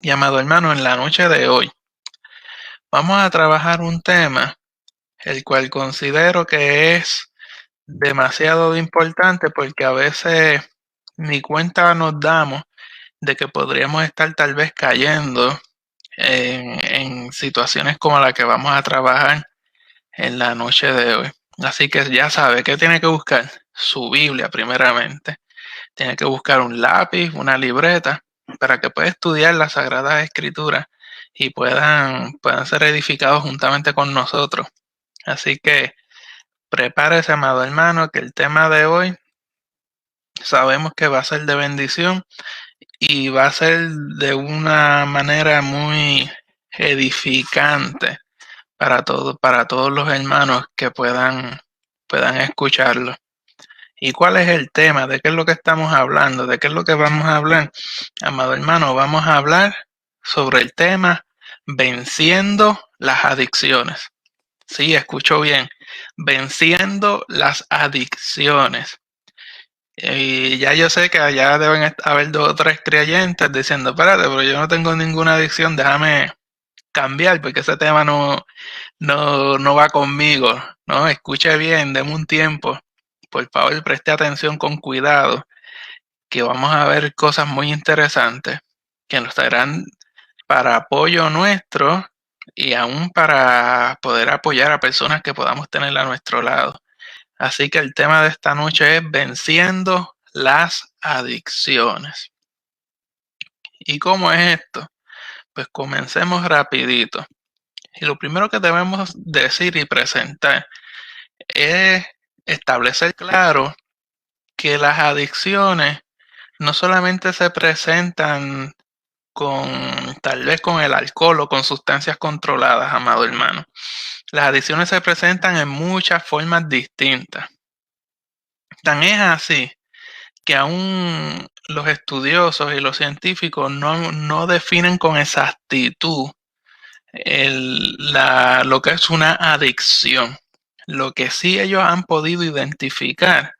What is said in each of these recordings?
Y amado hermano, en la noche de hoy vamos a trabajar un tema el cual considero que es demasiado importante porque a veces ni cuenta nos damos de que podríamos estar tal vez cayendo en situaciones como la que vamos a trabajar en la noche de hoy. Así que ya sabe que tiene que buscar su Biblia primeramente. Tiene que buscar un lápiz, una libreta, para que pueda estudiar las Sagradas Escrituras y puedan ser edificados juntamente con nosotros. Así que prepárese, amado hermano, que el tema de hoy sabemos que va a ser de bendición y va a ser de una manera muy edificante para todos los hermanos que puedan escucharlo. ¿Y cuál es el tema? ¿De qué es lo que estamos hablando? ¿De qué es lo que vamos a hablar? Amado hermano, vamos a hablar sobre el tema venciendo las adicciones. Sí, escucho bien. Venciendo las adicciones. Y ya yo sé que allá deben haber dos o tres creyentes diciendo, espérate, pero yo no tengo ninguna adicción, déjame cambiar porque ese tema no va conmigo. No, escuche bien, deme un tiempo. Por favor, preste atención con cuidado, que vamos a ver cosas muy interesantes que nos traerán para apoyo nuestro y aún para poder apoyar a personas que podamos tener a nuestro lado. Así que el tema de esta noche es venciendo las adicciones. ¿Y cómo es esto? Pues comencemos rapidito. Y lo primero que debemos decir y presentar es establecer claro que las adicciones no solamente se presentan con tal vez con el alcohol o con sustancias controladas, amado hermano. Las adicciones se presentan en muchas formas distintas. Tan es así que aún los estudiosos y los científicos no definen con exactitud lo que es una adicción. Lo que sí ellos han podido identificar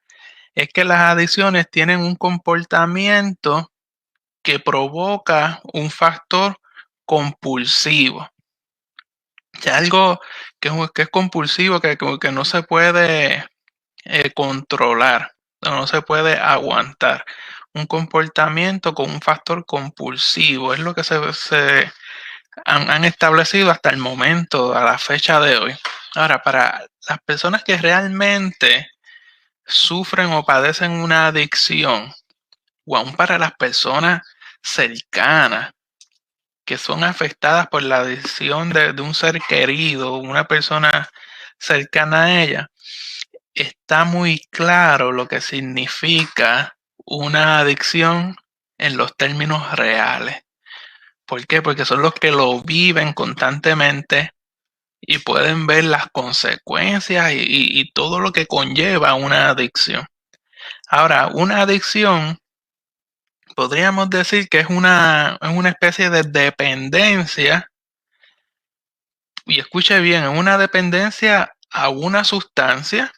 es que las adicciones tienen un comportamiento que provoca un factor compulsivo. Si algo que es compulsivo, que no se puede controlar, no se puede aguantar. Un comportamiento con un factor compulsivo es lo que se han establecido hasta el momento, a la fecha de hoy. Ahora, para las personas que realmente sufren o padecen una adicción, o aún para las personas cercanas que son afectadas por la adicción de un ser querido, una persona cercana a ella, está muy claro lo que significa una adicción en los términos reales. ¿Por qué? Porque son los que lo viven constantemente y pueden ver las consecuencias y todo lo que conlleva una adicción. Ahora, una adicción podríamos decir que es una especie de dependencia, y escuche bien, es una dependencia a una sustancia,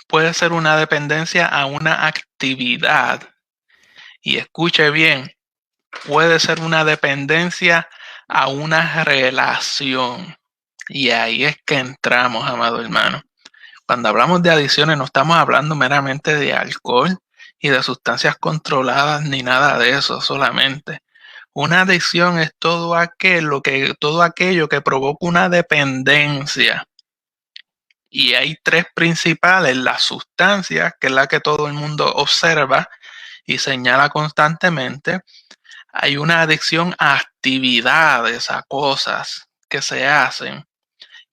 puede ser una dependencia a una actividad, y escuche bien, puede ser una dependencia a una relación. Y ahí es que entramos, amado hermano. Cuando hablamos de adicciones no estamos hablando meramente de alcohol y de sustancias controladas ni nada de eso solamente. Una adicción es todo aquello que provoca una dependencia. Y hay tres principales: la sustancia, que es la que todo el mundo observa y señala constantemente. Hay una adicción a actividades, a cosas que se hacen.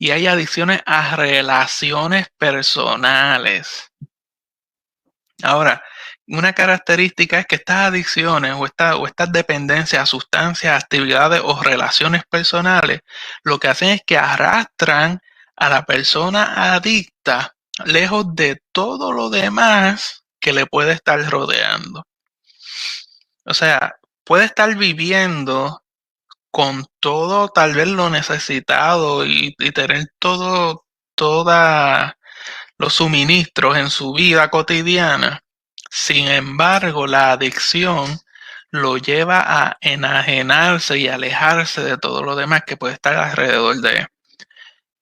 Y hay adicciones a relaciones personales. Ahora, una característica es que estas adicciones o estas dependencias a sustancias, actividades o relaciones personales, lo que hacen es que arrastran a la persona adicta lejos de todo lo demás que le puede estar rodeando. O sea, puede estar viviendo con todo tal vez lo necesitado y tener toda los suministros en su vida cotidiana. Sin embargo, la adicción lo lleva a enajenarse y alejarse de todo lo demás que puede estar alrededor de él.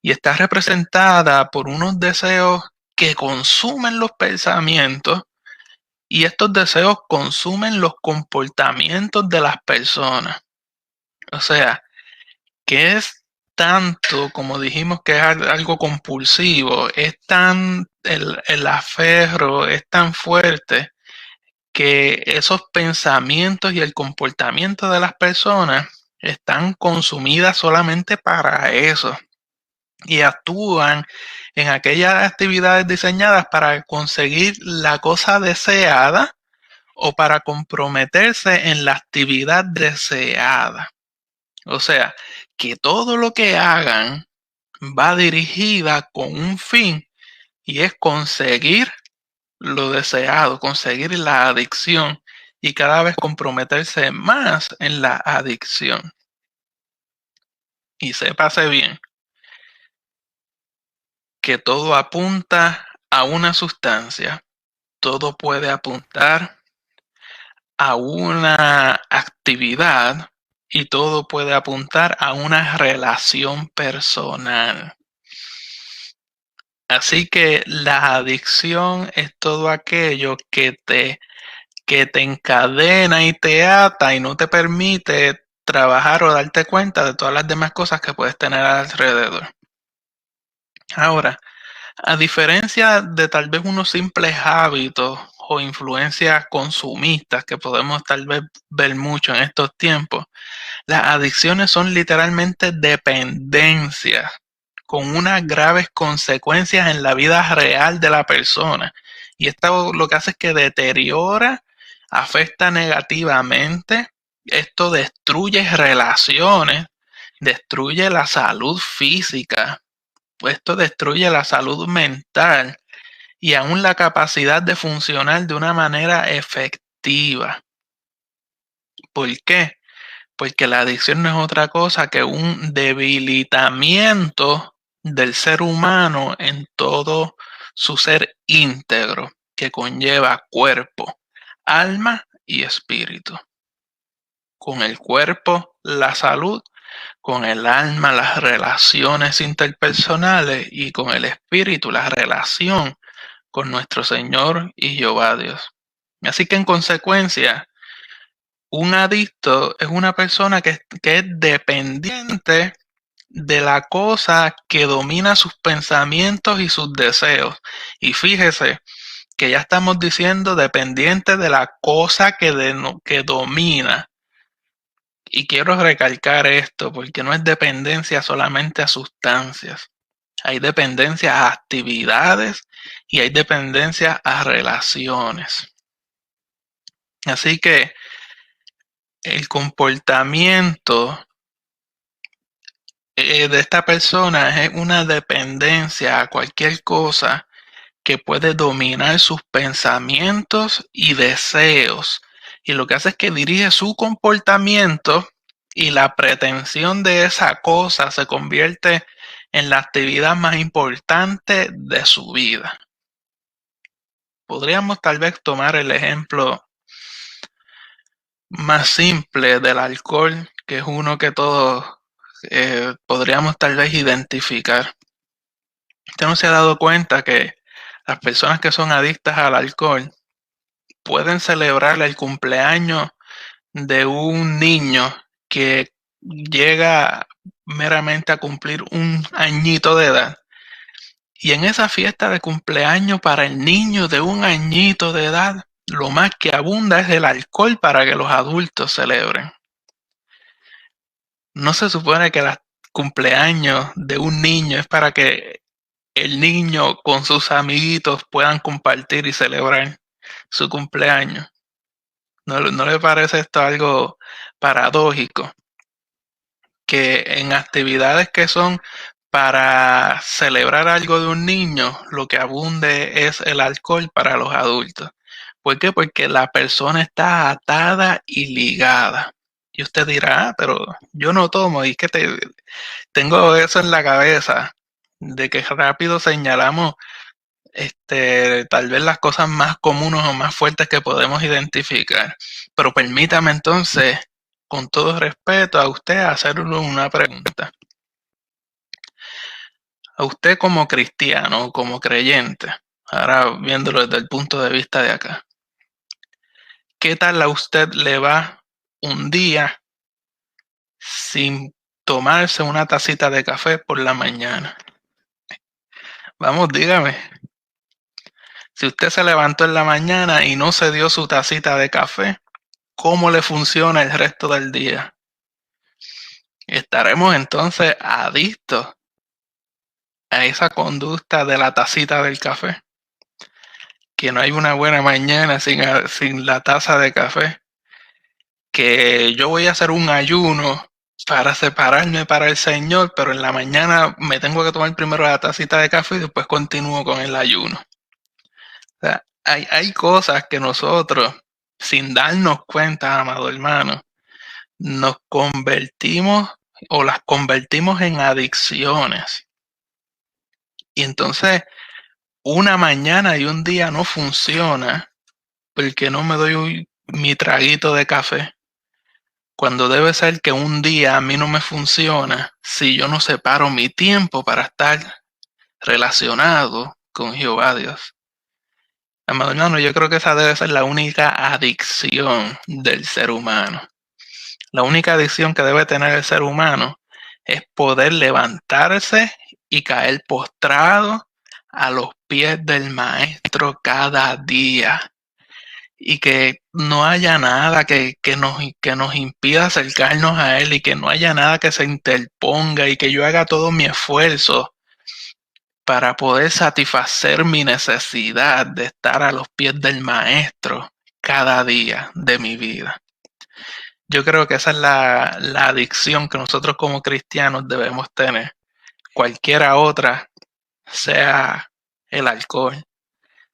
Y está representada por unos deseos que consumen los pensamientos, y estos deseos consumen los comportamientos de las personas. O sea, que es tanto, como dijimos, que es algo compulsivo, es tan, el aferro es tan fuerte que esos pensamientos y el comportamiento de las personas están consumidas solamente para eso y actúan en aquellas actividades diseñadas para conseguir la cosa deseada o para comprometerse en la actividad deseada. O sea, que todo lo que hagan va dirigida con un fin, y es conseguir lo deseado, conseguir la adicción y cada vez comprometerse más en la adicción. Y sépase bien que todo apunta a una sustancia, todo puede apuntar a una actividad y todo puede apuntar a una relación personal. Así que la adicción es todo aquello que te encadena y te ata y no te permite trabajar o darte cuenta de todas las demás cosas que puedes tener alrededor. Ahora, a diferencia de tal vez unos simples hábitos o influencias consumistas que podemos tal vez ver mucho en estos tiempos, las adicciones son literalmente dependencias con unas graves consecuencias en la vida real de la persona. Y esto lo que hace es que deteriora, afecta negativamente, esto destruye relaciones, destruye la salud física, esto destruye la salud mental y aún la capacidad de funcionar de una manera efectiva. ¿Por qué? Porque la adicción no es otra cosa que un debilitamiento del ser humano en todo su ser íntegro, que conlleva cuerpo, alma y espíritu. Con el cuerpo, la salud; con el alma, las relaciones interpersonales; y con el espíritu, la relación con nuestro Señor y Jehová Dios. Así que en consecuencia, un adicto es una persona que es dependiente de la cosa que domina sus pensamientos y sus deseos. Y fíjese que ya estamos diciendo dependiente de la cosa que domina. Y quiero recalcar esto porque no es dependencia solamente a sustancias. Hay dependencia a actividades y hay dependencia a relaciones. Así que el comportamiento de esta persona es una dependencia a cualquier cosa que puede dominar sus pensamientos y deseos. Y lo que hace es que dirige su comportamiento, y la pretensión de esa cosa se convierte en la actividad más importante de su vida. Podríamos tal vez tomar el ejemplo más simple del alcohol, que es uno que todos podríamos tal vez identificar. Usted no se ha dado cuenta que las personas que son adictas al alcohol pueden celebrar el cumpleaños de un niño que llega meramente a cumplir un añito de edad. Y en esa fiesta de cumpleaños para el niño de un añito de edad, lo más que abunda es el alcohol para que los adultos celebren. No se supone que el cumpleaños de un niño es para que el niño con sus amiguitos puedan compartir y celebrar su cumpleaños. ¿No le parece esto algo paradójico? Que en actividades que son para celebrar algo de un niño, lo que abunde es el alcohol para los adultos. ¿Por qué? Porque la persona está atada y ligada. Y usted dirá, pero yo no tomo, y que tengo eso en la cabeza, de que rápido señalamos tal vez las cosas más comunes o más fuertes que podemos identificar. Pero permítame entonces, con todo respeto a usted, hacerle una pregunta. A usted como cristiano, como creyente, ahora viéndolo desde el punto de vista de acá, ¿qué tal a usted le va un día sin tomarse una tacita de café por la mañana? Vamos, dígame. Si usted se levantó en la mañana y no se dio su tacita de café, ¿cómo le funciona el resto del día? Estaremos entonces adictos a esa conducta de la tacita del café. Que no hay una buena mañana sin la taza de café. Que yo voy a hacer un ayuno para separarme para el Señor, pero en la mañana me tengo que tomar primero la tacita de café y después continúo con el ayuno. O sea, hay cosas que nosotros, sin darnos cuenta, amado hermano, nos convertimos o las convertimos en adicciones. Y entonces una mañana y un día no funciona porque no me doy mi traguito de café. Cuando debe ser que un día a mí no me funciona si yo no separo mi tiempo para estar relacionado con Jehová Dios. Amado hermano, yo creo que esa debe ser la única adicción del ser humano. La única adicción que debe tener el ser humano es poder levantarse y caer postrado a los pies del maestro cada día. Y que no haya nada que nos impida acercarnos a él y que no haya nada que se interponga y que yo haga todo mi esfuerzo para poder satisfacer mi necesidad de estar a los pies del maestro cada día de mi vida. Yo creo que esa es la adicción que nosotros como cristianos debemos tener. Cualquiera otra, sea el alcohol,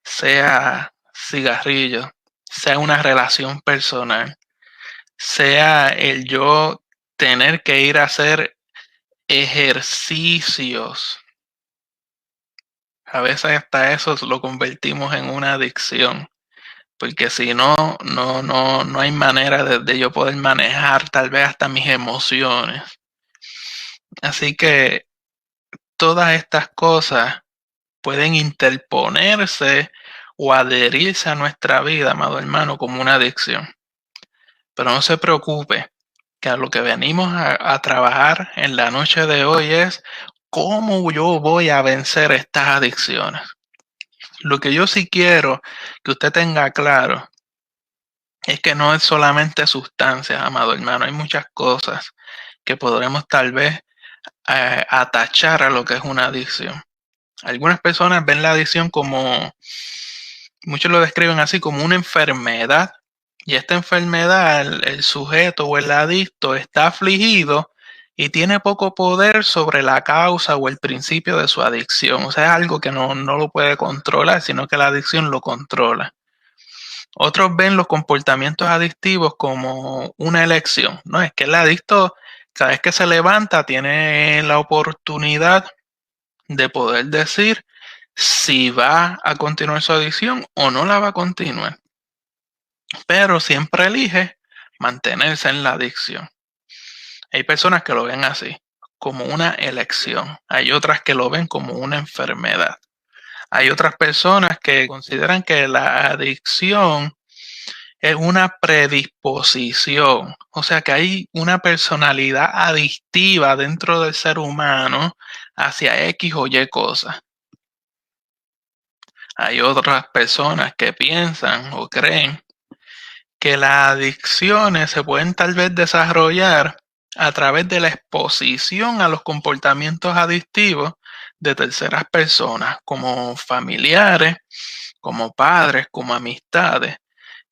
sea cigarrillo, sea una relación personal, sea el yo tener que ir a hacer ejercicios. A veces hasta eso lo convertimos en una adicción, porque si no, no hay manera de yo poder manejar tal vez hasta mis emociones. Así que todas estas cosas pueden interponerse o adherirse a nuestra vida, amado hermano, como una adicción. Pero no se preocupe, que a lo que venimos a trabajar en la noche de hoy es cómo yo voy a vencer estas adicciones. Lo que yo sí quiero que usted tenga claro es que no es solamente sustancias, amado hermano, hay muchas cosas que podremos tal vez atachar a lo que es una adicción. Algunas personas ven la adicción como, muchos lo describen así como una enfermedad, y esta enfermedad, el sujeto o el adicto está afligido y tiene poco poder sobre la causa o el principio de su adicción. O sea, es algo que no lo puede controlar, sino que la adicción lo controla. Otros ven los comportamientos adictivos como una elección. No, es que el adicto, cada vez que se levanta, tiene la oportunidad de poder decir si va a continuar su adicción o no la va a continuar. Pero siempre elige mantenerse en la adicción. Hay personas que lo ven así, como una elección. Hay otras que lo ven como una enfermedad. Hay otras personas que consideran que la adicción es una predisposición. O sea que hay una personalidad adictiva dentro del ser humano hacia X o Y cosas. Hay otras personas que piensan o creen que las adicciones se pueden tal vez desarrollar a través de la exposición a los comportamientos adictivos de terceras personas, como familiares, como padres, como amistades.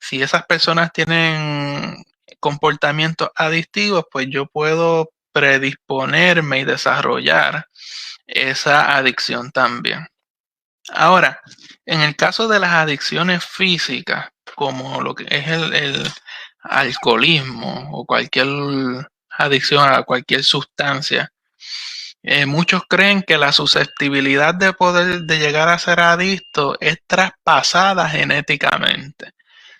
Si esas personas tienen comportamientos adictivos, pues yo puedo predisponerme y desarrollar esa adicción también. Ahora, en el caso de las adicciones físicas, como lo que es el alcoholismo o cualquier adicción a cualquier sustancia, Muchos creen que la susceptibilidad de poder de llegar a ser adicto es traspasada genéticamente.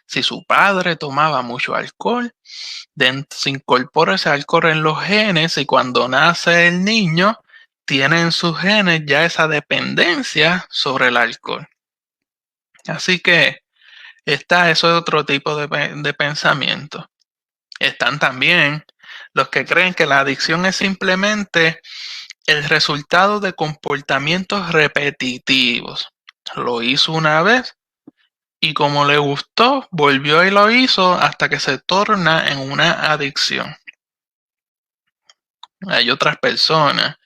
Si su padre tomaba mucho alcohol, se incorpora ese alcohol en los genes y cuando nace el niño, tiene en sus genes ya esa dependencia sobre el alcohol. Así que eso es otro tipo de pensamiento. Están también los que creen que la adicción es simplemente el resultado de comportamientos repetitivos. Lo hizo una vez y como le gustó, volvió y lo hizo hasta que se torna en una adicción. Hay otras personas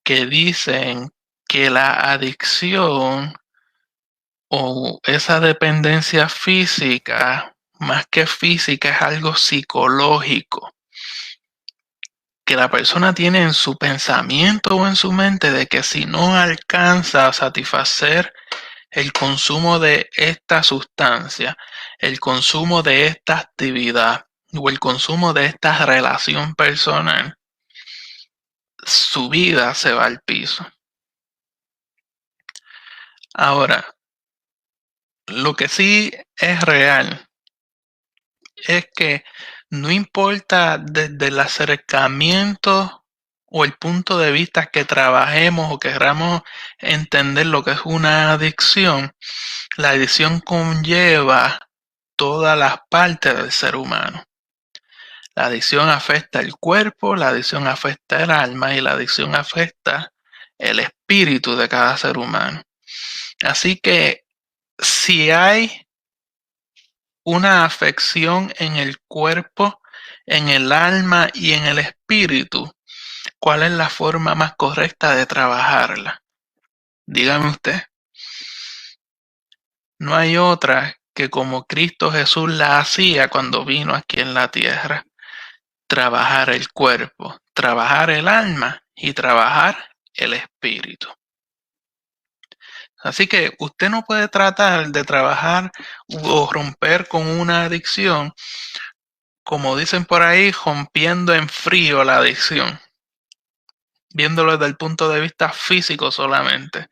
que dicen que la adicción o esa dependencia física, más que física, es algo psicológico, que la persona tiene en su pensamiento o en su mente de que si no alcanza a satisfacer el consumo de esta sustancia, el consumo de esta actividad o el consumo de esta relación personal, su vida se va al piso. Ahora, lo que sí es real es que no importa desde el acercamiento o el punto de vista que trabajemos o queramos entender lo que es una adicción, la adicción conlleva todas las partes del ser humano. La adicción afecta el cuerpo, la adicción afecta el alma y la adicción afecta el espíritu de cada ser humano. Así que si hay una afección en el cuerpo, en el alma y en el espíritu, ¿cuál es la forma más correcta de trabajarla? Dígame usted. No hay otra que como Cristo Jesús la hacía cuando vino aquí en la tierra. Trabajar el cuerpo, trabajar el alma y trabajar el espíritu. Así que usted no puede tratar de trabajar o romper con una adicción, como dicen por ahí, rompiendo en frío la adicción, viéndolo desde el punto de vista físico solamente,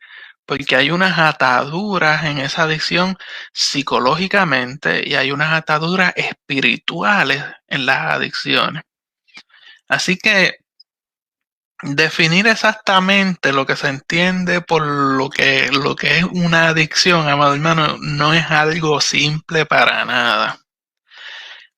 porque hay unas ataduras en esa adicción psicológicamente y hay unas ataduras espirituales en las adicciones. Así que definir exactamente lo que se entiende por lo que es una adicción, amado hermano, no es algo simple para nada.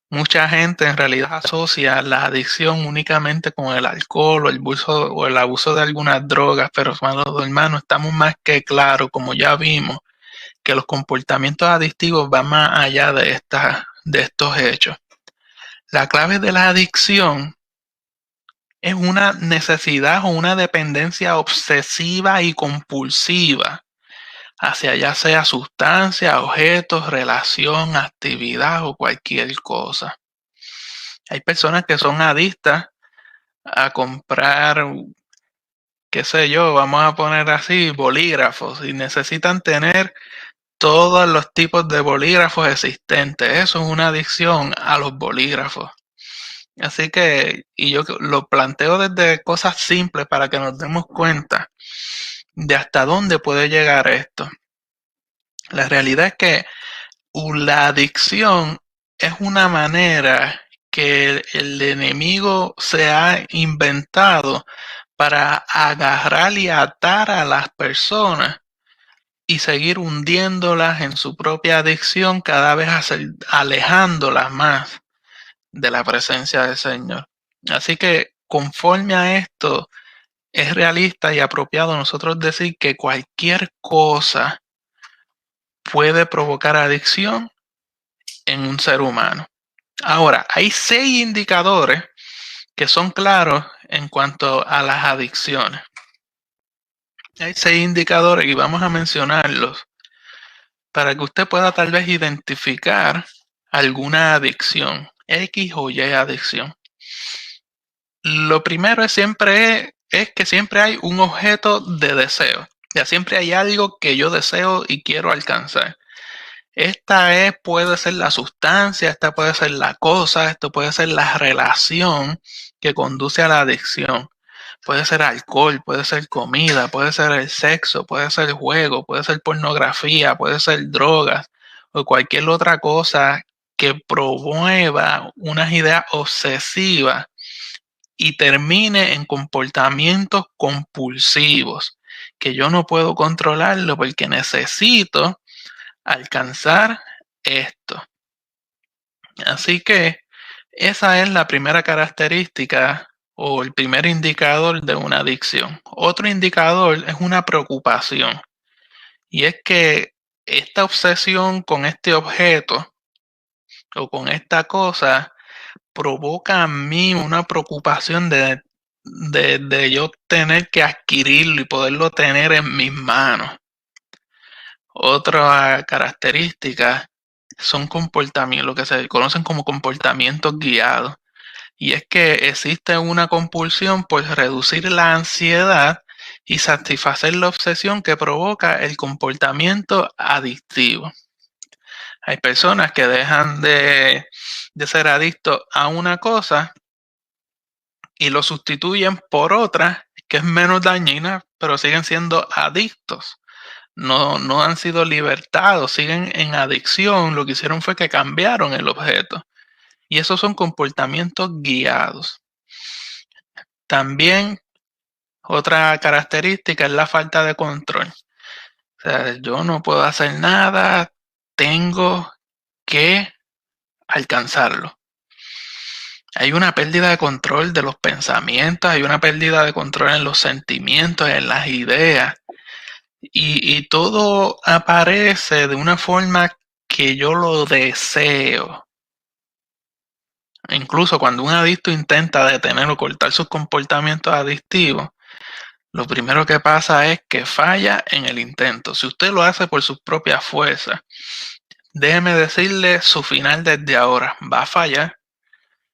Mucha gente en realidad asocia la adicción únicamente con el alcohol o el abuso de algunas drogas, pero amado hermano, estamos más que claros, como ya vimos, que los comportamientos adictivos van más allá de estos hechos. La clave de la adicción es una necesidad o una dependencia obsesiva y compulsiva hacia ya sea sustancia, objetos, relación, actividad o cualquier cosa. Hay personas que son adictas a comprar, qué sé yo, vamos a poner así, bolígrafos y necesitan tener todos los tipos de bolígrafos existentes. Eso es una adicción a los bolígrafos. Así que, y yo lo planteo desde cosas simples para que nos demos cuenta de hasta dónde puede llegar esto. La realidad es que la adicción es una manera que el enemigo se ha inventado para agarrar y atar a las personas y seguir hundiéndolas en su propia adicción, cada vez alejándolas más de la presencia del Señor. Así que conforme a esto, es realista y apropiado nosotros decir que cualquier cosa puede provocar adicción en un ser humano. Ahora, hay 6 indicadores que son claros en cuanto a las adicciones. Hay 6 indicadores y vamos a mencionarlos para que usted pueda tal vez identificar alguna adicción, X o Y adicción. Lo primero es que siempre hay un objeto de deseo. Ya siempre hay algo que yo deseo y quiero alcanzar. Puede ser la sustancia, esta puede ser la cosa, esto puede ser la relación que conduce a la adicción. Puede ser alcohol, puede ser comida, puede ser el sexo, puede ser juego, puede ser pornografía, puede ser drogas o cualquier otra cosa que promueva unas ideas obsesivas y termine en comportamientos compulsivos que yo no puedo controlarlo porque necesito alcanzar esto. Así que esa es la primera característica o el primer indicador de una adicción. Otro indicador es una preocupación y es que esta obsesión con este objeto o con esta cosa provoca a mí una preocupación de yo tener que adquirirlo y poderlo tener en mis manos. Otra característica son comportamientos, lo que se conocen como comportamientos guiados. Y es que existe una compulsión por reducir la ansiedad y satisfacer la obsesión que provoca el comportamiento adictivo. Hay personas que dejan de ser adictos a una cosa y lo sustituyen por otra que es menos dañina, pero siguen siendo adictos. No han sido libertados, siguen en adicción. Lo que hicieron fue que cambiaron el objeto. Y esos son comportamientos guiados. También otra característica es la falta de control. O sea, yo no puedo hacer nada, tengo que alcanzarlo. Hay una pérdida de control de los pensamientos, hay una pérdida de control en los sentimientos, en las ideas. Y todo aparece de una forma que yo lo deseo. Incluso cuando un adicto intenta detener o cortar sus comportamientos adictivos, lo primero que pasa es que falla en el intento. Si usted lo hace por sus propias fuerzas, déjeme decirle su final desde ahora. Va a fallar.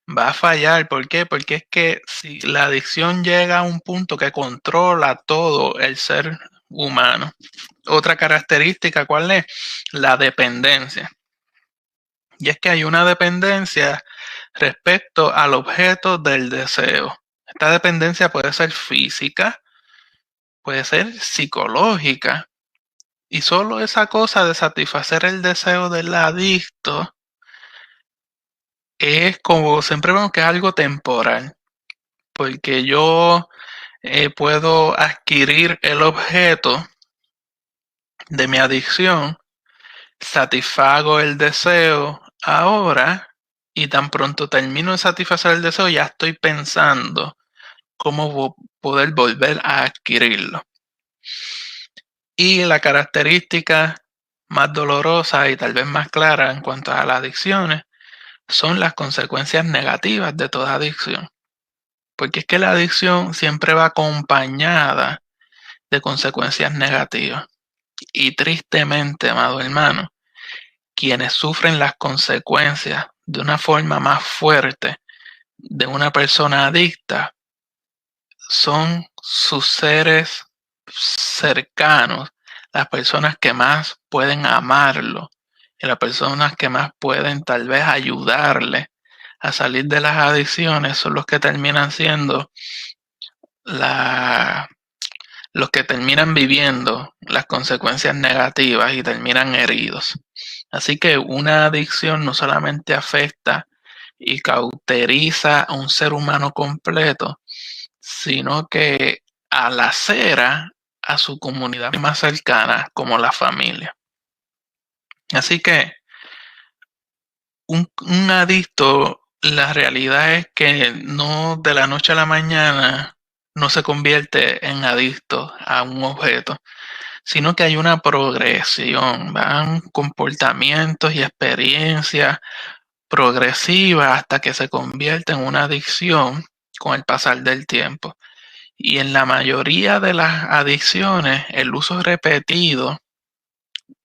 Va a fallar. ¿Por qué? Porque es que si la adicción llega a un punto que controla todo el ser humano. Otra característica, ¿cuál es? La dependencia. Y es que hay una dependencia respecto al objeto del deseo. Esta dependencia puede ser física, puede ser psicológica. Y solo esa cosa de satisfacer el deseo del adicto es como siempre vemos que es algo temporal. Porque yo puedo adquirir el objeto de mi adicción, satisfago el deseo ahora y tan pronto termino de satisfacer el deseo ya estoy pensando cómo poder volver a adquirirlo. Y la característica más dolorosa y tal vez más clara en cuanto a las adicciones son las consecuencias negativas de toda adicción. Porque es que la adicción siempre va acompañada de consecuencias negativas. Y tristemente, amado hermano, quienes sufren las consecuencias de una forma más fuerte de una persona adicta son sus seres cercanos, las personas que más pueden amarlo y las personas que más pueden tal vez ayudarle a salir de las adicciones son los que terminan siendo la, los que terminan viviendo las consecuencias negativas y terminan heridos. Así que una adicción no solamente afecta y cauteriza a un ser humano completo, sino que alacera a su comunidad más cercana, como la familia. Así que un adicto, la realidad es que no de la noche a la mañana no se convierte en adicto a un objeto, sino que hay una progresión, van comportamientos y experiencias progresivas hasta que se convierte en una adicción con el pasar del tiempo. Y en la mayoría de las adicciones, el uso repetido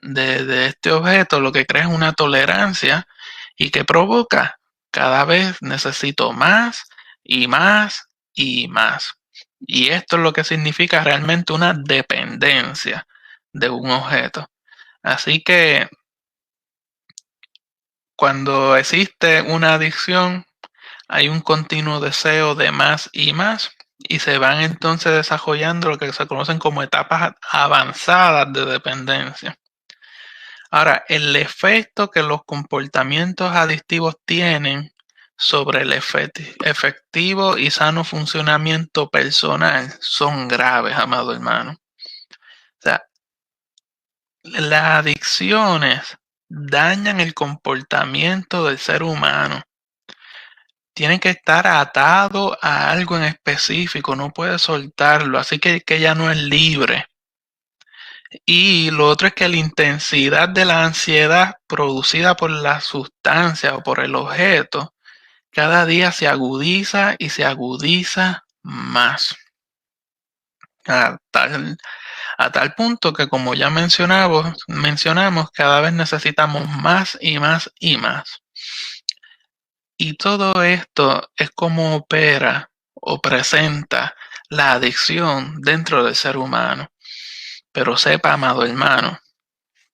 de este objeto lo que crea es una tolerancia y que provoca cada vez necesito más y más y más. Y esto es lo que significa realmente una dependencia de un objeto. Así que cuando existe una adicción, hay un continuo deseo de más y más. y se van entonces desarrollando lo que se conocen como etapas avanzadas de dependencia. Ahora, el efecto que los comportamientos adictivos tienen sobre el efectivo y sano funcionamiento personal son graves, amado hermano. O sea, las adicciones dañan el comportamiento del ser humano. Tiene que estar atado a algo en específico, no puede soltarlo, así que ya no es libre. Y lo otro es que la intensidad de la ansiedad producida por la sustancia o por el objeto cada día se agudiza y se agudiza más. A tal, a tal punto que, como ya mencionamos, cada vez necesitamos más y más y más. Y todo esto es como opera o presenta la adicción dentro del ser humano. Pero sepa, amado hermano,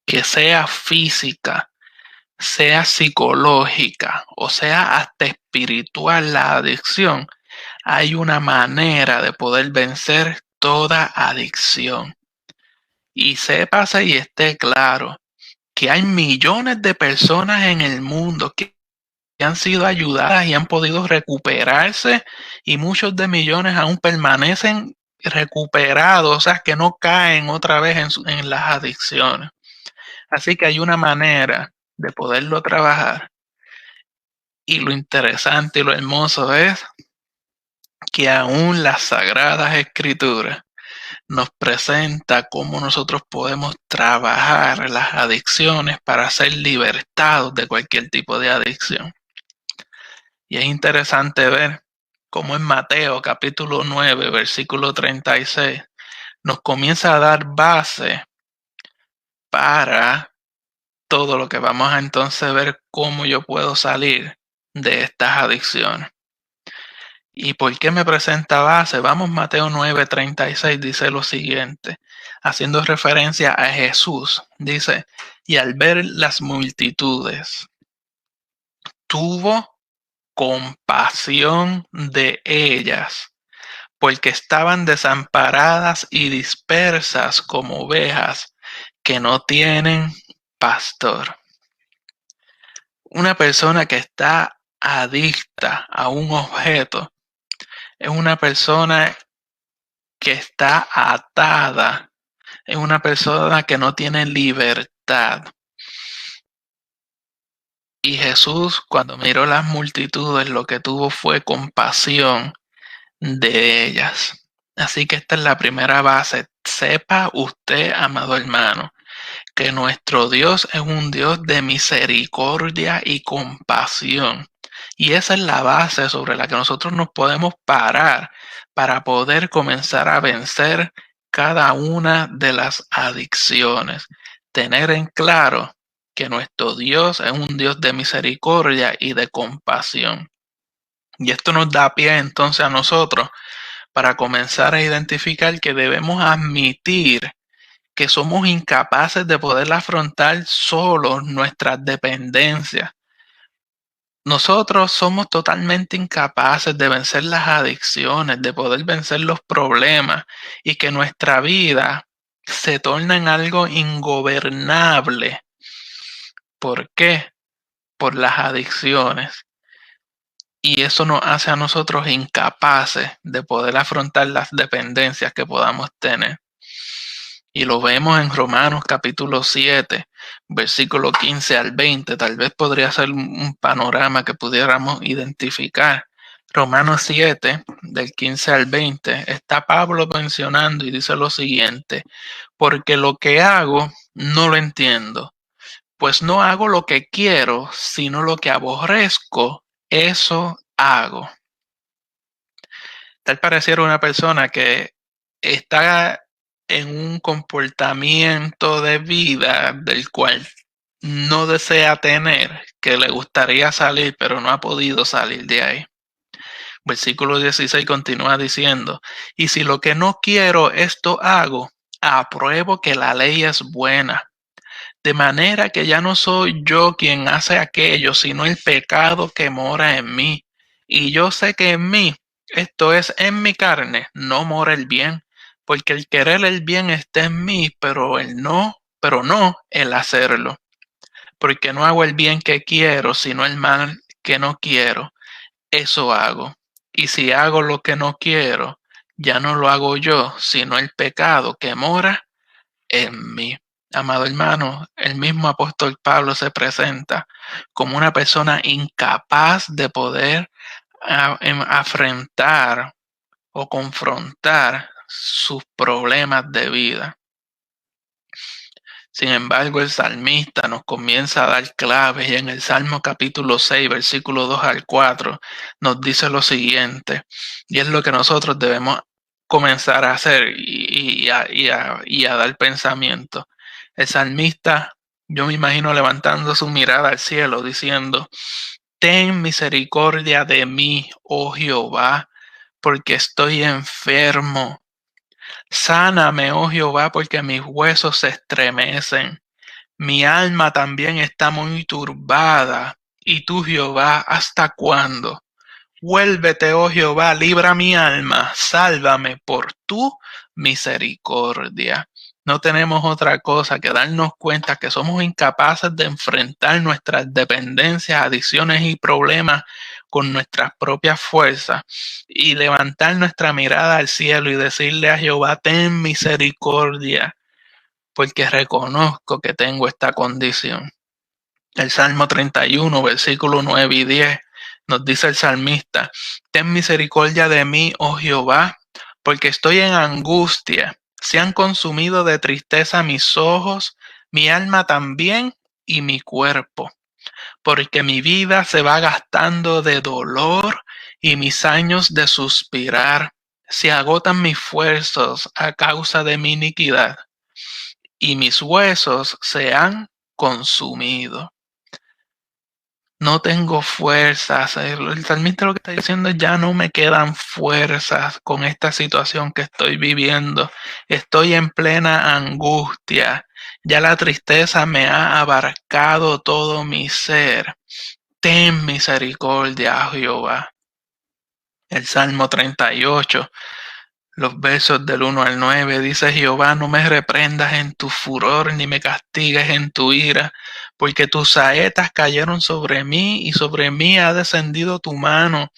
que sea física, sea psicológica o sea hasta espiritual la adicción, hay una manera de poder vencer toda adicción. Y sépase y esté claro que hay millones de personas en el mundo que han sido ayudadas y han podido recuperarse, y muchos de millones aún permanecen recuperados, o sea, que no caen otra vez en las adicciones. Así que hay una manera de poderlo trabajar, y lo interesante y lo hermoso es que aún las sagradas escrituras nos presenta cómo nosotros podemos trabajar las adicciones para ser libertados de cualquier tipo de adicción. Y es interesante ver cómo en Mateo capítulo 9, versículo 36, nos comienza a dar base para todo lo que vamos a entonces ver cómo yo puedo salir de estas adicciones. ¿Y por qué me presenta base? Vamos, Mateo 9:36 dice lo siguiente, haciendo referencia a Jesús. Dice, y al ver las multitudes, tuvo compasión de ellas, porque estaban desamparadas y dispersas como ovejas que no tienen pastor. Una persona que está adicta a un objeto es una persona que está atada, es una persona que no tiene libertad. Y Jesús, cuando miró las multitudes, lo que tuvo fue compasión de ellas. Así que esta es la primera base. Sepa usted, amado hermano, que nuestro Dios es un Dios de misericordia y compasión. Y esa es la base sobre la que nosotros nos podemos parar para poder comenzar a vencer cada una de las adicciones. Tener en claro que nuestro Dios es un Dios de misericordia y de compasión. Y esto nos da pie entonces a nosotros para comenzar a identificar que debemos admitir que somos incapaces de poder afrontar solos nuestras dependencias. Nosotros somos totalmente incapaces de vencer las adicciones, de poder vencer los problemas, y que nuestra vida se torna en algo ingobernable. ¿Por qué? Por las adicciones. Y eso nos hace a nosotros incapaces de poder afrontar las dependencias que podamos tener. Y lo vemos en Romanos capítulo 7, versículo 15 al 20. Tal vez podría ser un panorama que pudiéramos identificar. Romanos 7, del 15 al 20, está Pablo mencionando y dice lo siguiente: porque lo que hago no lo entiendo, pues no hago lo que quiero, sino lo que aborrezco, eso hago. Tal pareciera una persona que está en un comportamiento de vida del cual no desea tener, que le gustaría salir, pero no ha podido salir de ahí. Versículo 16 continúa diciendo, y si lo que no quiero esto hago, apruebo que la ley es buena, de manera que ya no soy yo quien hace aquello, sino el pecado que mora en mí. Y yo sé que en mí, Esto es, en mi carne no mora el bien, porque el querer el bien está en mí, pero no el hacerlo. Porque no hago el bien que quiero, sino el mal que no quiero. Eso hago. Y si hago lo que no quiero, ya no lo hago yo, sino el pecado que mora en mí. Amado hermano, el mismo apóstol Pablo se presenta como una persona incapaz de poder afrontar o confrontar sus problemas de vida. Sin embargo, el salmista nos comienza a dar claves y en el Salmo capítulo 6, versículo 2 al 4, nos dice lo siguiente, y es lo que nosotros debemos comenzar a hacer y a dar pensamiento. El salmista, yo me imagino levantando su mirada al cielo diciendo, ten misericordia de mí, oh Jehová, porque estoy enfermo. Sáname, oh Jehová, porque mis huesos se estremecen. Mi alma también está muy turbada. ¿Y tú, Jehová, hasta cuándo? Vuélvete, oh Jehová, libra mi alma, sálvame por tu misericordia. No tenemos otra cosa que darnos cuenta que somos incapaces de enfrentar nuestras dependencias, adicciones y problemas con nuestras propias fuerzas y levantar nuestra mirada al cielo y decirle a Jehová, ten misericordia, porque reconozco que tengo esta condición. El Salmo 31, versículo 9 y 10, nos dice el salmista, ten misericordia de mí, oh Jehová, porque estoy en angustia. Se han consumido de tristeza mis ojos, mi alma también y mi cuerpo, porque mi vida se va gastando de dolor y mis años de suspirar. Se agotan mis fuerzas a causa de mi iniquidad y mis huesos se han consumido. No tengo fuerzas. El salmista lo que está diciendo es ya no me quedan fuerzas con esta situación que estoy viviendo. Estoy en plena angustia. Ya la tristeza me ha abarcado todo mi ser. Ten misericordia, Jehová. El Salmo 38, los versos del 1 al 9, dice Jehová, no me reprendas en tu furor, ni me castigues en tu ira, porque tus saetas cayeron sobre mí y sobre mí ha descendido tu mano.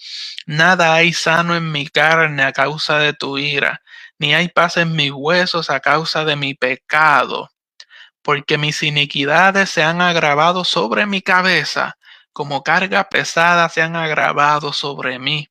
Nada hay sano en mi carne a causa de tu ira, ni hay paz en mis huesos a causa de mi pecado, porque mis iniquidades se han agravado sobre mi cabeza, como carga pesada se han agravado sobre mí.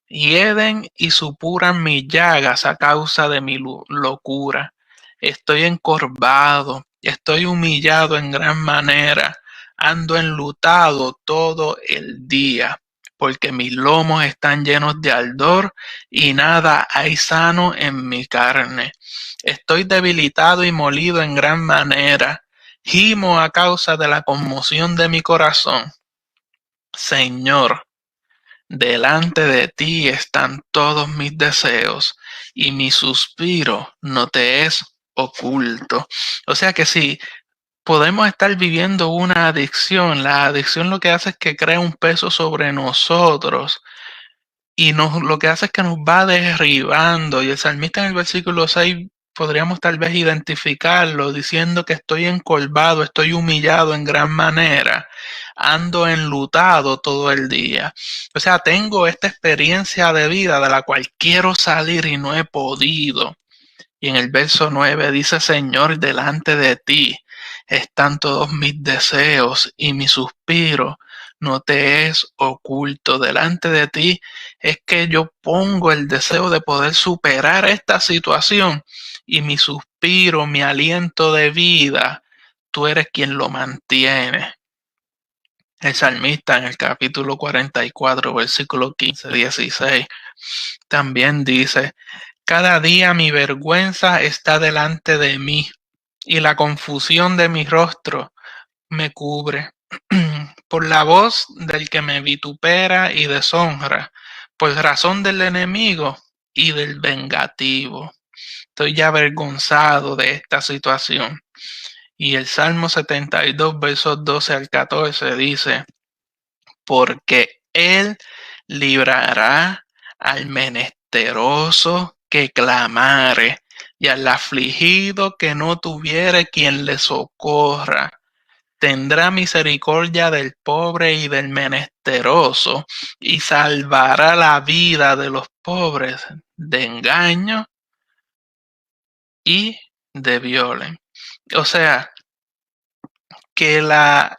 Hieden y supuran mis llagas a causa de mi locura. Estoy encorvado, estoy humillado en gran manera, ando enlutado todo el día, porque mis lomos están llenos de ardor y nada hay sano en mi carne. Estoy debilitado y molido en gran manera, gimo a causa de la conmoción de mi corazón. Señor, delante de ti están todos mis deseos y mi suspiro no te es oculto. O sea que si podemos estar viviendo una adicción, la adicción lo que hace es que crea un peso sobre nosotros y lo que hace es que nos va derribando. Y el salmista en el versículo 6 podríamos tal vez identificarlo diciendo que estoy encorvado, estoy humillado en gran manera, ando enlutado todo el día. O sea, tengo esta experiencia de vida de la cual quiero salir y no he podido. Y en el verso 9 dice, Señor, delante de ti están todos mis deseos y mi suspiro no te es oculto. Delante de ti es que yo pongo el deseo de poder superar esta situación y mi suspiro, mi aliento de vida, tú eres quien lo mantiene. El salmista en el capítulo 44, versículo 15, 16, también dice, cada día mi vergüenza está delante de mí y la confusión de mi rostro me cubre. Por la voz del que me vitupera y deshonra, por razón del enemigo y del vengativo. Estoy ya avergonzado de esta situación. Y el Salmo 72, versos 12 al 14 dice, porque Él librará al menesteroso que clamare, y al afligido que no tuviere quien le socorra. Tendrá misericordia del pobre y del menesteroso, y salvará la vida de los pobres de engaño y de violen. O sea, que la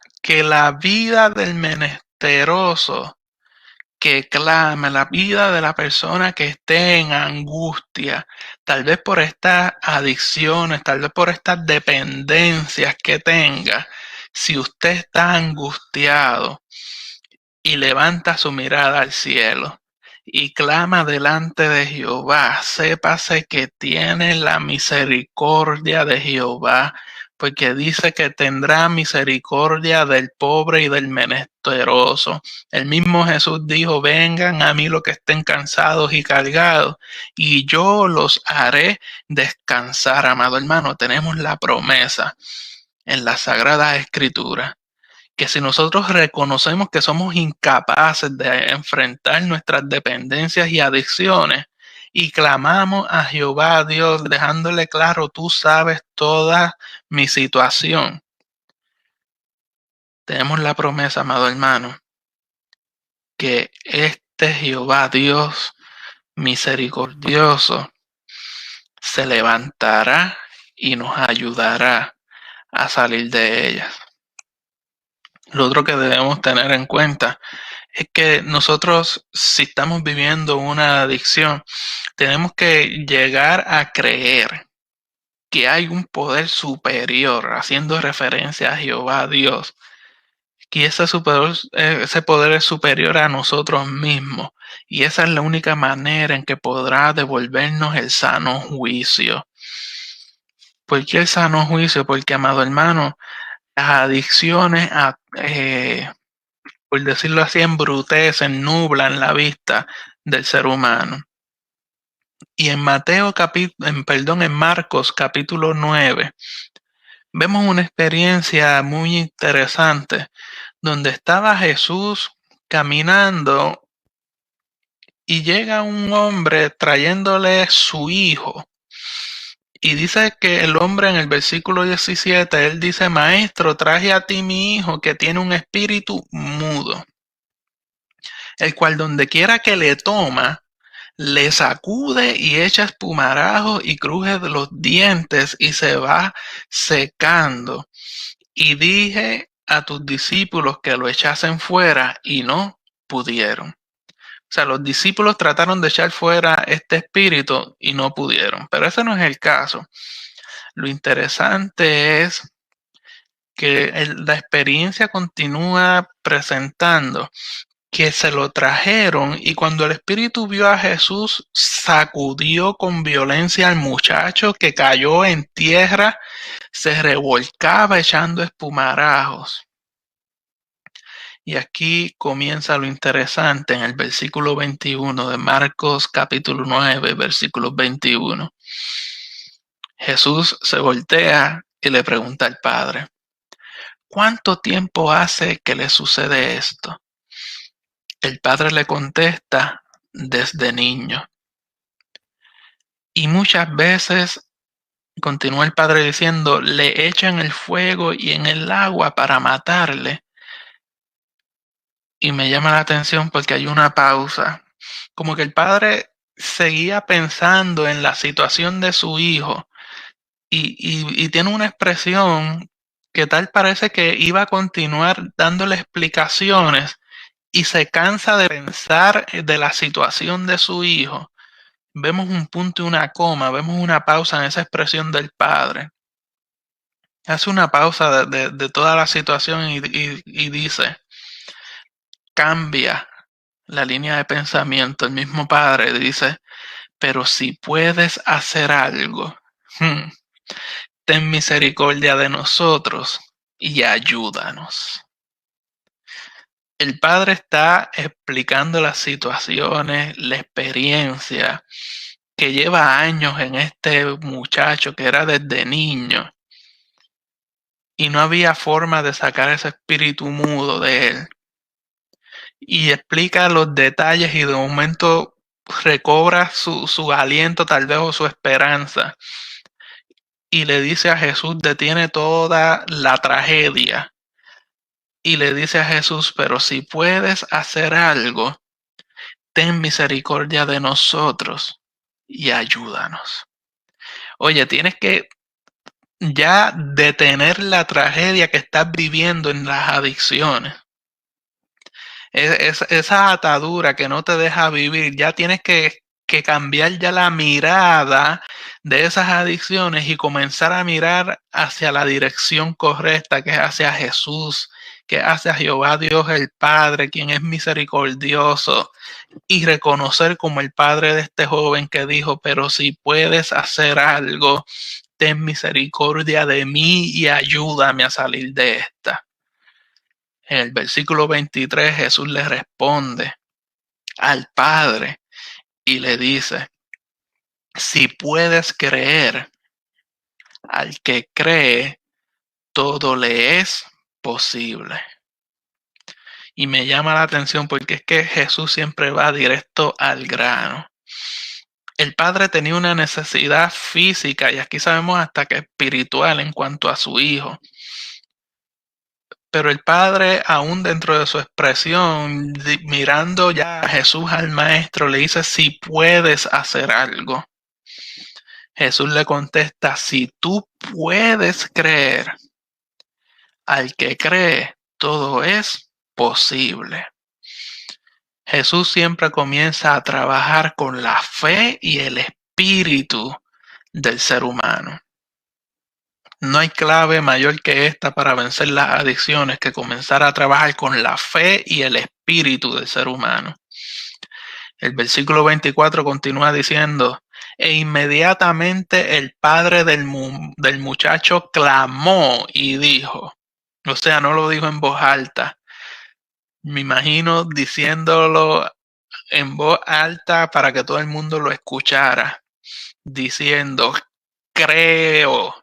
vida del menesteroso que clama, la vida de la persona que esté en angustia, tal vez por estas adicciones, tal vez por estas dependencias que tenga, si usted está angustiado y levanta su mirada al cielo y clama delante de Jehová, sépase que tiene la misericordia de Jehová, porque dice que tendrá misericordia del pobre y del menesteroso. El mismo Jesús dijo, vengan a mí los que estén cansados y cargados, y yo los haré descansar. Amado hermano, tenemos la promesa en la Sagrada Escritura que si nosotros reconocemos que somos incapaces de enfrentar nuestras dependencias y adicciones y clamamos a Jehová Dios dejándole claro, tú sabes toda mi situación, tenemos la promesa, amado hermano, que este Jehová Dios misericordioso se levantará y nos ayudará a salir de ellas. Lo otro que debemos tener en cuenta es que nosotros, si estamos viviendo una adicción, tenemos que llegar a creer que hay un poder superior, haciendo referencia a Jehová Dios, que ese poder es superior a nosotros mismos, y esa es la única manera en que podrá devolvernos el sano juicio. ¿Por qué el sano juicio? Porque, amado hermano, las adicciones por decirlo así, embrutecen, nublan la vista del ser humano. Y en en Marcos capítulo 9, vemos una experiencia muy interesante donde estaba Jesús caminando y llega un hombre trayéndole su hijo. Y dice que el hombre en el versículo 17, él dice, maestro, traje a ti mi hijo que tiene un espíritu mudo, el cual donde quiera que le toma, le sacude y echa espumarajos y cruje de los dientes y se va secando. Y dije a tus discípulos que lo echasen fuera y no pudieron. O sea, los discípulos trataron de echar fuera este espíritu y no pudieron. Pero ese no es el caso. Lo interesante es que la experiencia continúa presentando que se lo trajeron y cuando el espíritu vio a Jesús, sacudió con violencia al muchacho que cayó en tierra, se revolcaba echando espumarajos. Y aquí comienza lo interesante en el versículo 21 de Marcos capítulo 9, versículo 21. Jesús se voltea y le pregunta al Padre, ¿cuánto tiempo hace que le sucede esto? El padre le contesta, desde niño. Y muchas veces, continúa el padre diciendo, le echan el fuego y en el agua para matarle. Y me llama la atención porque hay una pausa. Como que el padre seguía pensando en la situación de su hijo y tiene una expresión que tal parece que iba a continuar dándole explicaciones y se cansa de pensar de la situación de su hijo. Vemos un punto y una coma, vemos una pausa en esa expresión del padre. Hace una pausa de toda la situación y dice, cambia la línea de pensamiento. El mismo padre dice, pero si puedes hacer algo, ten misericordia de nosotros y ayúdanos. El padre está explicando las situaciones, la experiencia que lleva años en este muchacho que era desde niño y no había forma de sacar ese espíritu mudo de él. Y explica los detalles y de momento recobra su aliento tal vez o su esperanza y le dice a Jesús, detiene toda la tragedia y le dice a Jesús, pero si puedes hacer algo, ten misericordia de nosotros y ayúdanos. Oye, tienes que ya detener la tragedia que estás viviendo en las adicciones. Esa atadura que no te deja vivir, ya tienes que cambiar ya la mirada de esas adicciones y comenzar a mirar hacia la dirección correcta, que es hacia Jesús, que es hacia Jehová Dios el Padre, quien es misericordioso, y reconocer como el padre de este joven que dijo, pero si puedes hacer algo, ten misericordia de mí y ayúdame a salir de esta. En el versículo 23 Jesús le responde al Padre y le dice, si puedes creer, al que cree, todo le es posible. Y me llama la atención porque es que Jesús siempre va directo al grano. El padre tenía una necesidad física y aquí sabemos hasta que espiritual en cuanto a su hijo. Pero el padre, aún dentro de su expresión, mirando ya a Jesús al maestro, le dice, si puedes hacer algo. Jesús le contesta, si tú puedes creer, al que cree, todo es posible. Jesús siempre comienza a trabajar con la fe y el espíritu del ser humano. No hay clave mayor que esta para vencer las adicciones que comenzar a trabajar con la fe y el espíritu del ser humano. El versículo 24 continúa diciendo, e inmediatamente el padre del muchacho clamó y dijo, o sea, no lo dijo en voz alta, me imagino diciéndolo en voz alta para que todo el mundo lo escuchara, diciendo, creo,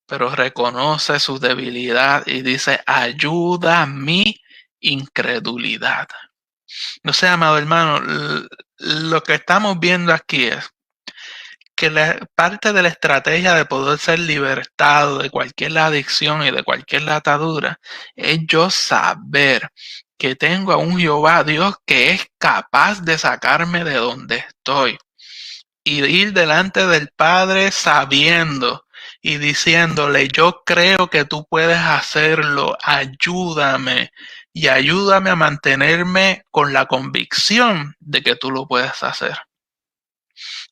pero reconoce su debilidad y dice, ayuda mi incredulidad. O sea, amado hermano, lo que estamos viendo aquí es que parte de la estrategia de poder ser libertado de cualquier adicción y de cualquier atadura es yo saber que tengo a un Jehová Dios que es capaz de sacarme de donde estoy y ir delante del Padre sabiendo y diciéndole, yo creo que tú puedes hacerlo, ayúdame y ayúdame a mantenerme con la convicción de que tú lo puedes hacer.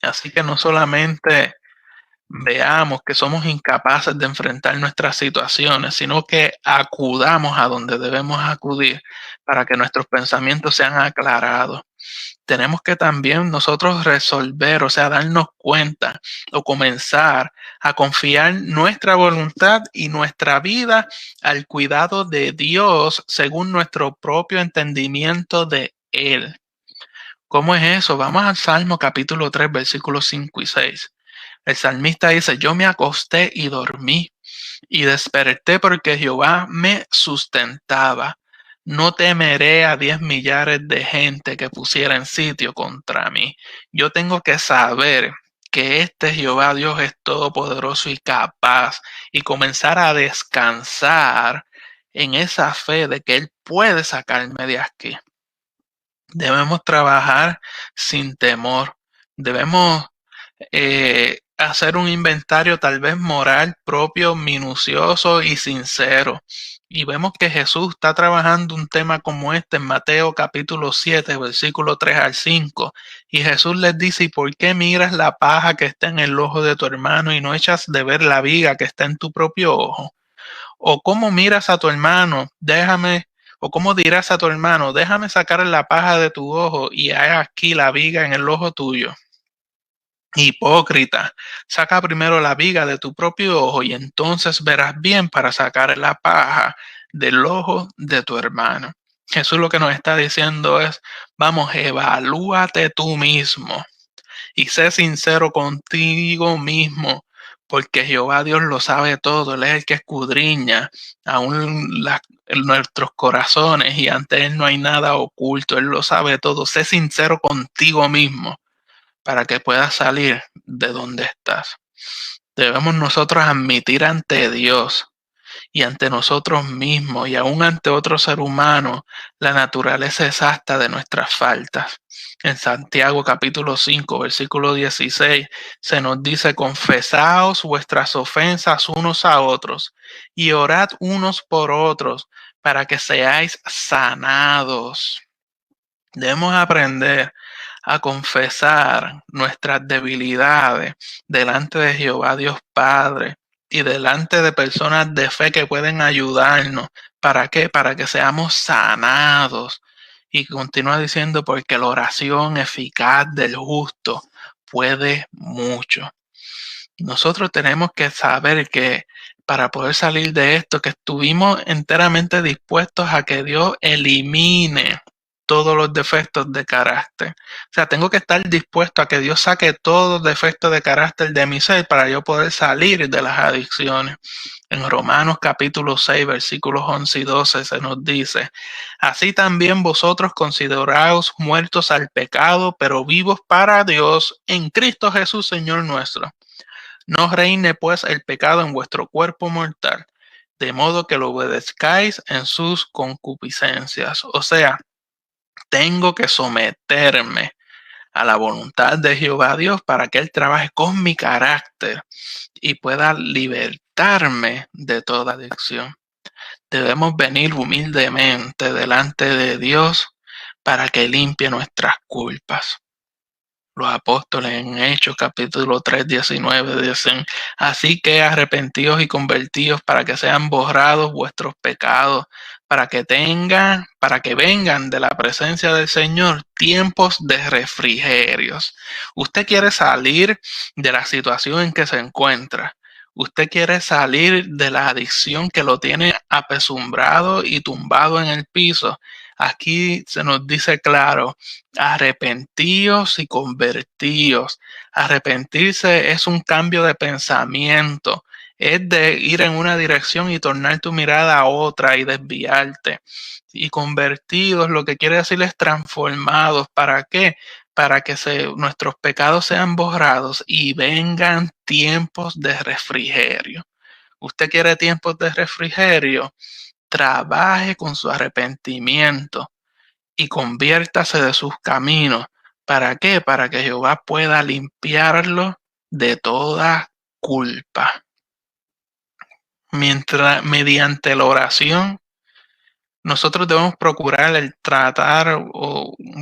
Así que no solamente veamos que somos incapaces de enfrentar nuestras situaciones, sino que acudamos a donde debemos acudir para que nuestros pensamientos sean aclarados. Tenemos que también nosotros resolver, o sea, darnos cuenta o comenzar a confiar nuestra voluntad y nuestra vida al cuidado de Dios según nuestro propio entendimiento de Él. ¿Cómo es eso? Vamos al Salmo capítulo 3, versículos 5 y 6. El salmista dice, yo me acosté y dormí y desperté porque Jehová me sustentaba. No temeré a 10 millares de gente que pusiera en sitio contra mí. Yo tengo que saber que este Jehová Dios es todopoderoso y capaz y comenzar a descansar en esa fe de que Él puede sacarme de aquí. Debemos trabajar sin temor. Debemos hacer un inventario tal vez moral propio, minucioso y sincero. Y vemos que Jesús está trabajando un tema como este en Mateo capítulo 7, versículo 3 al 5. Y Jesús les dice, ¿y por qué miras la paja que está en el ojo de tu hermano y no echas de ver la viga que está en tu propio ojo? ¿O cómo miras a tu hermano? O cómo dirás a tu hermano, déjame sacar la paja de tu ojo y hay aquí la viga en el ojo tuyo. Hipócrita, saca primero la viga de tu propio ojo y entonces verás bien para sacar la paja del ojo de tu hermano. Jesús lo que nos está diciendo es, vamos, evalúate tú mismo y sé sincero contigo mismo, porque Jehová Dios lo sabe todo, Él es el que escudriña aún en nuestros corazones y ante Él no hay nada oculto, Él lo sabe todo. Sé sincero contigo mismo para que puedas salir de donde estás. Debemos nosotros admitir ante Dios y ante nosotros mismos y aún ante otro ser humano la naturaleza exacta de nuestras faltas. En Santiago capítulo 5, versículo 16, se nos dice: confesaos vuestras ofensas unos a otros y orad unos por otros para que seáis sanados. Debemos aprender a confesar nuestras debilidades delante de Jehová Dios Padre y delante de personas de fe que pueden ayudarnos. ¿Para qué? Para que seamos sanados. Y continúa diciendo, porque la oración eficaz del justo puede mucho. Nosotros tenemos que saber que para poder salir de esto, que estuvimos enteramente dispuestos a que Dios elimine todos los defectos de carácter. O sea, tengo que estar dispuesto a que Dios saque todos los defectos de carácter de mi ser para yo poder salir de las adicciones. En Romanos capítulo 6, versículos 11 y 12 se nos dice: así también vosotros consideraos muertos al pecado, pero vivos para Dios en Cristo Jesús, Señor nuestro. No reine pues el pecado en vuestro cuerpo mortal, de modo que lo obedezcáis en sus concupiscencias. O sea, tengo que someterme a la voluntad de Jehová Dios para que Él trabaje con mi carácter y pueda libertarme de toda adicción. Debemos venir humildemente delante de Dios para que limpie nuestras culpas. Los apóstoles en Hechos capítulo 3, 19 dicen: así que arrepentíos y convertíos para que sean borrados vuestros pecados, para que vengan de la presencia del Señor tiempos de refrigerios. Usted quiere salir de la situación en que se encuentra. Usted quiere salir de la adicción que lo tiene apesumbrado y tumbado en el piso. Aquí se nos dice claro: arrepentíos y convertíos. Arrepentirse es un cambio de pensamiento, es de ir en una dirección y tornar tu mirada a otra y desviarte. Y convertidos, lo que quiere decir es transformados. ¿Para qué? Para que nuestros pecados sean borrados y vengan tiempos de refrigerio. ¿Usted quiere tiempos de refrigerio? Trabaje con su arrepentimiento y conviértase de sus caminos. ¿Para qué? Para que Jehová pueda limpiarlo de toda culpa. Mediante la oración, nosotros debemos procurar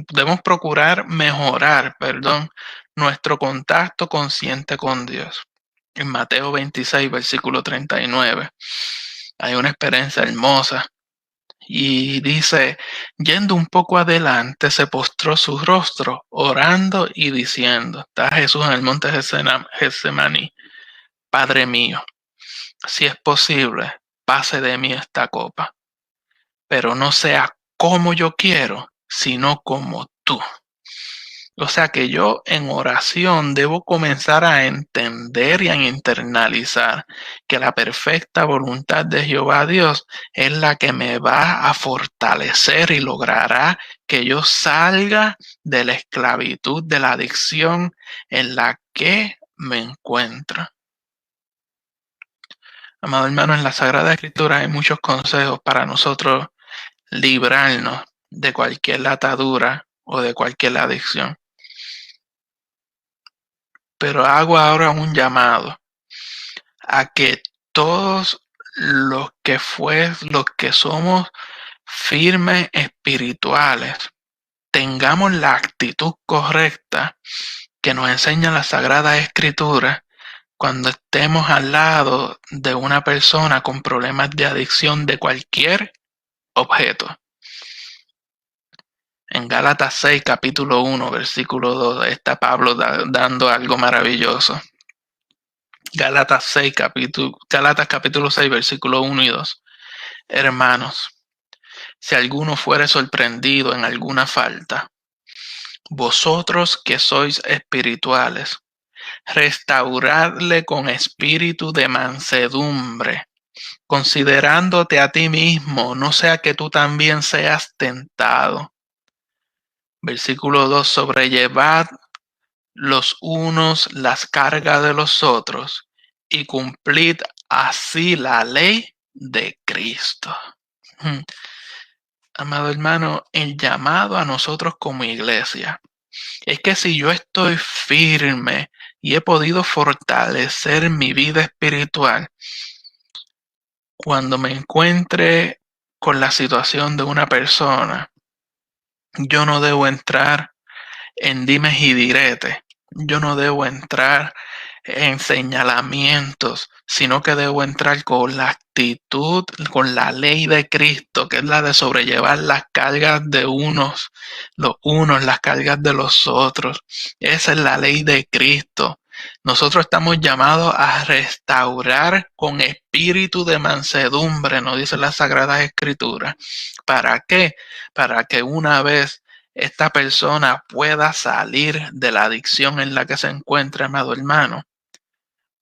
debemos procurar mejorar, nuestro contacto consciente con Dios. En Mateo 26, versículo 39, hay una experiencia hermosa. Y dice: yendo un poco adelante, se postró su rostro, orando y diciendo, está Jesús en el monte Getsemaní: Padre mío, si es posible, pase de mí esta copa, pero no sea como yo quiero, sino como tú. O sea que yo en oración debo comenzar a entender y a internalizar que la perfecta voluntad de Jehová Dios es la que me va a fortalecer y logrará que yo salga de la esclavitud, de la adicción en la que me encuentro. Amado hermano, en la Sagrada Escritura hay muchos consejos para nosotros librarnos de cualquier atadura o de cualquier adicción. Pero hago ahora un llamado a que todos los que somos firmes espirituales, tengamos la actitud correcta que nos enseña la Sagrada Escritura cuando estemos al lado de una persona con problemas de adicción de cualquier objeto. En Gálatas 6, capítulo 1, versículo 2, está Pablo dando algo maravilloso. Gálatas capítulo 6, versículo 1 y 2. Hermanos, si alguno fuere sorprendido en alguna falta, vosotros que sois espirituales, restaurarle con espíritu de mansedumbre, considerándote a ti mismo, no sea que tú también seas tentado. Versículo 2, sobrellevad los unos las cargas de los otros y cumplid así la ley de Cristo. Amado hermano, el llamado a nosotros como iglesia es que si yo estoy firme y he podido fortalecer mi vida espiritual, cuando me encuentre con la situación de una persona, yo no debo entrar en dimes y diretes. Yo no debo entrar en señalamientos, sino que debo entrar con la actitud, con la ley de Cristo, que es la de sobrellevar las cargas de los unos, las cargas de los otros. Esa es la ley de Cristo. Nosotros estamos llamados a restaurar con espíritu de mansedumbre, nos dice la Sagrada Escritura. ¿Para qué? Para que una vez esta persona pueda salir de la adicción en la que se encuentra, amado hermano,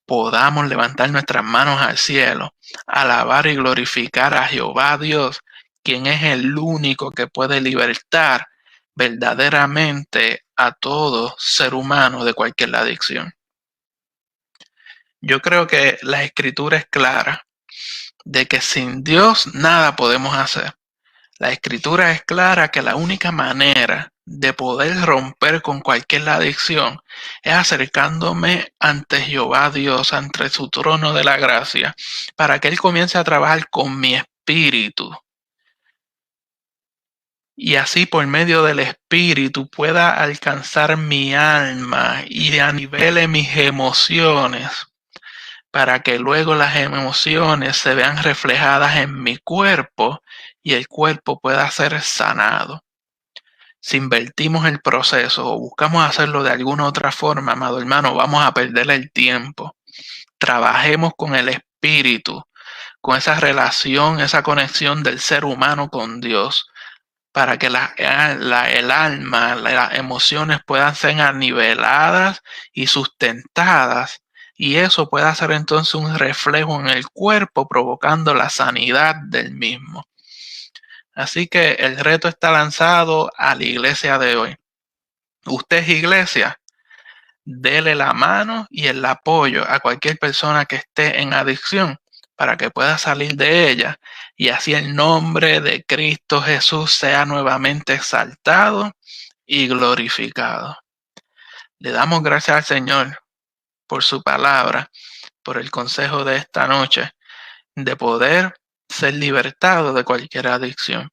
podamos levantar nuestras manos al cielo, alabar y glorificar a Jehová Dios, quien es el único que puede libertar verdaderamente a todo ser humano de cualquier adicción. Yo creo que la escritura es clara de que sin Dios nada podemos hacer. La escritura es clara que la única manera de poder romper con cualquier adicción es acercándome ante Jehová Dios, ante su trono de la gracia, para que Él comience a trabajar con mi espíritu. Y así por medio del espíritu pueda alcanzar mi alma y a nivel de mis emociones, para que luego las emociones se vean reflejadas en mi cuerpo y el cuerpo pueda ser sanado. Si invertimos el proceso o buscamos hacerlo de alguna otra forma, amado hermano, vamos a perder el tiempo. Trabajemos con el espíritu, con esa relación, esa conexión del ser humano con Dios, para que el alma, las emociones puedan ser niveladas y sustentadas, y eso pueda ser entonces un reflejo en el cuerpo, provocando la sanidad del mismo. Así que el reto está lanzado a la iglesia de hoy. Usted es iglesia, dele la mano y el apoyo a cualquier persona que esté en adicción para que pueda salir de ella y así el nombre de Cristo Jesús sea nuevamente exaltado y glorificado. Le damos gracias al Señor por su palabra, por el consejo de esta noche, de poder ser libertado de cualquier adicción.